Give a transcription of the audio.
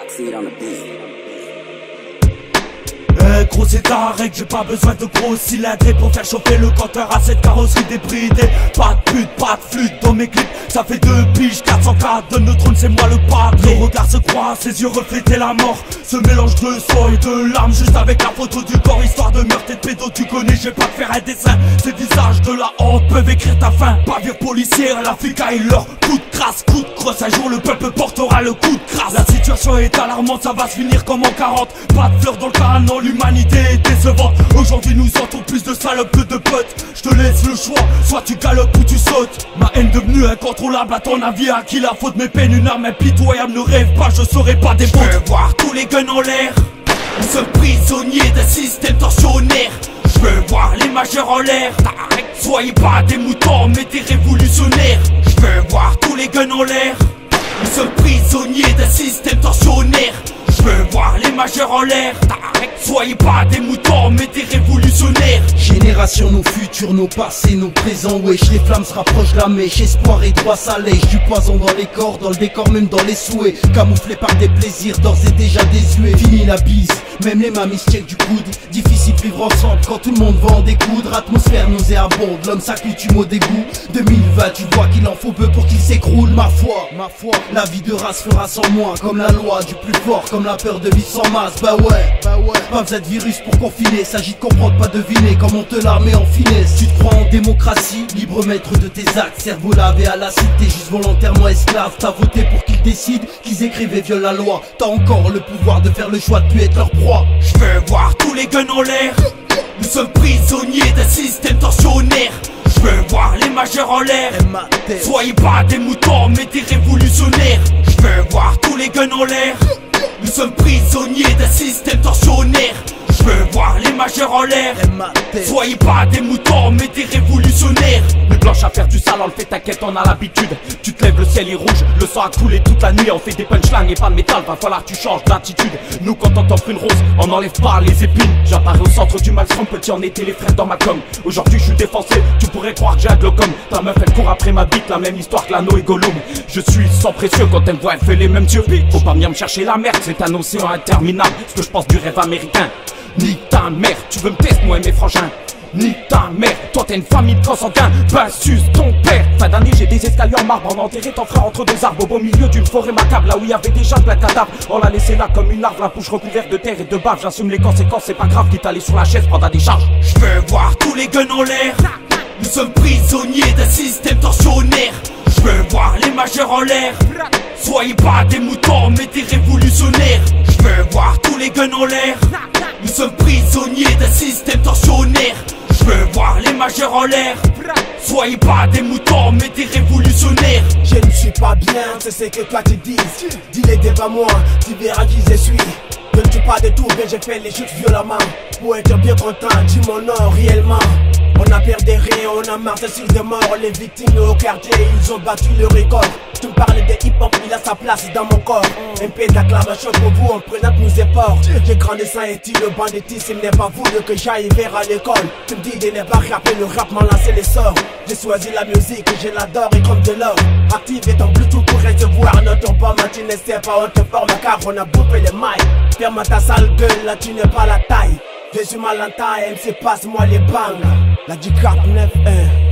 Backseat on the beat. Gros c'est ta règle, j'ai pas besoin de gros cylindrés pour faire chauffer le compteur à cette carrosserie débridée. Pas de pute, pas de flûte dans mes clips, ça fait 2 piges, 404 de neutrons, c'est moi le padré. Nos regards se croisent, ses yeux reflétaient la mort. Ce mélange de sang et de larmes, juste avec la photo du corps, histoire de meurtre et de pédo. Tu connais, je vais pas te faire un dessin. Ces visages de la honte peuvent écrire ta fin. Bavure policière, la flic et leur coup de crasse, coup de crosse. Un jour le peuple portera le coup de crasse. La situation est alarmante, ça va se finir comme en 40. Pas de fleurs dans le canon, l'humanité est décevante. Aujourd'hui nous entoure plus de salopes que de potes. Je te laisse le choix, soit tu galopes ou tu sautes. Ma haine devenue incontrôlable, à ton avis à qui la faute? Mes peines, une arme impitoyable, ne rêve pas, je serai pas des fautes. Je veux voir tous les guns en l'air. Nous sommes prisonniers d'un système torsionnaire. Je veux voir les majeurs en l'air. Soyez pas des moutons mais des révolutionnaires. Je veux voir tous les guns en l'air. Nous sommes prisonniers d'un système torsionnaire. Je veux voir les majeurs en l'air. Soyez pas des moutons mais des révolutionnaires. Génération, nos futurs, nos passés, nos présents. Wesh, les flammes se rapprochent de la mèche. Espoir et droit, ça lèche. Du poison dans les corps, dans le décor, même dans les souhaits. Camouflés par des plaisirs, d'ores et déjà désuets. Fini la bise, même les mamies check du coude. Difficile de vivre ensemble quand tout le monde va en découdre. Atmosphère nauséabonde, l'homme s'accoutume au dégoût. 2020, tu vois qu'il en faut peu pour qu'il s'écroule. Ma foi, la vie de race fera sans moi. Comme la loi du plus fort, comme la peur de vivre sans masse. Bah ouais, pas besoin de virus pour confiner. S'agit de comprendre, pas deviner comment te la met en finesse. Tu te crois en démocratie, libre maître de tes actes. Cerveau lavé à la cité, juste volontairement esclave. T'as voté pour qu'ils décident, qu'ils écrivent et violent la loi. T'as encore le pouvoir de faire le choix de plus être leur proie. Je veux voir tous les guns en l'air. Nous sommes prisonniers d'un système torsionnaire. Je veux voir les majeurs en l'air. Soyez pas des moutons mais des révolutionnaires. Je veux voir tous les guns en l'air. Nous sommes prisonniers d'un système torsionnaire. Je veux voir les majeurs en l'air. Soyez pas des moutons mais des révolutionnaires. Nuit blanche à faire du sale, on le fait, t'inquiète, on a l'habitude. Tu te lèves, le ciel est rouge, le sang a coulé toute la nuit. On fait des punchlines et pas de métal, va falloir que tu changes d'attitude. Nous quand on t'offre une rose, on n'enlève pas les épines. J'apparais au centre du maelstrom, petit on était les frères dans ma com. Aujourd'hui je suis défoncé, tu pourrais croire que j'ai un glaucome. Ta meuf elle court après ma bite, la même histoire que l'anneau et Gollum. Je suis sans précieux, quand elle me voit elle fait les mêmes yeux. Faut pas venir me chercher la merde, c'est un océan interminable. Ce que je pense du rêve américain. Nique ta mère, tu veux me tester moi et mes frangins. Nique ta mère, toi t'as une famille de consanguins. Bassus ton père. Fin d'année j'ai des escaliers en marbre. On a enterré ton frère entre deux arbres. Au beau milieu d'une forêt macabre, là où il y avait déjà plein de cadavres. On l'a laissé là comme une arbre, la bouche recouverte de terre et de bave. J'assume les conséquences, c'est pas grave, quitte à aller sur la chaise, prendre à des charges. Je veux voir tous les guns en l'air. Nous sommes prisonniers d'un système torsionnaire. Je veux voir les majeurs en l'air. Soyez pas des moutons mais des révolutionnaires. Je veux voir tous les guns en l'air. Nous sommes prisonniers d'un système torsionnaire. Je veux voir les majeurs en l'air. Soyez pas des moutons mais des révolutionnaires. Je ne suis pas bien, c'est ce que toi tu dis. Dis-les devant moi, tu verras qui je suis. Je ne tue pas de tout, mais j'ai fait les choses violemment. Pour être bien content, dis mon nom réellement. On a perdu rien, on a marre de sur de morts. Les victimes au quartier, ils ont battu le record. Tu me parles de hip-hop, il a sa place dans mon corps. Un peu d'acclamation pour vous, on présente nos efforts. J'ai grandi sans études, le banditisme n'est pas voulu que j'aille vers à l'école. Tu me dis de ne pas rapper, le rap m'a lancé les sorts. J'ai choisi la musique et je l'adore et comme de l'or. Active ton Bluetooth pour recevoir notre pomme. Tu ne sais pas, on te forme car on a bouffé les mailles. Ferme ta sale gueule, là tu n'es pas la taille. Je suis mal en taille, MC passe-moi les bangs. La G4 9-1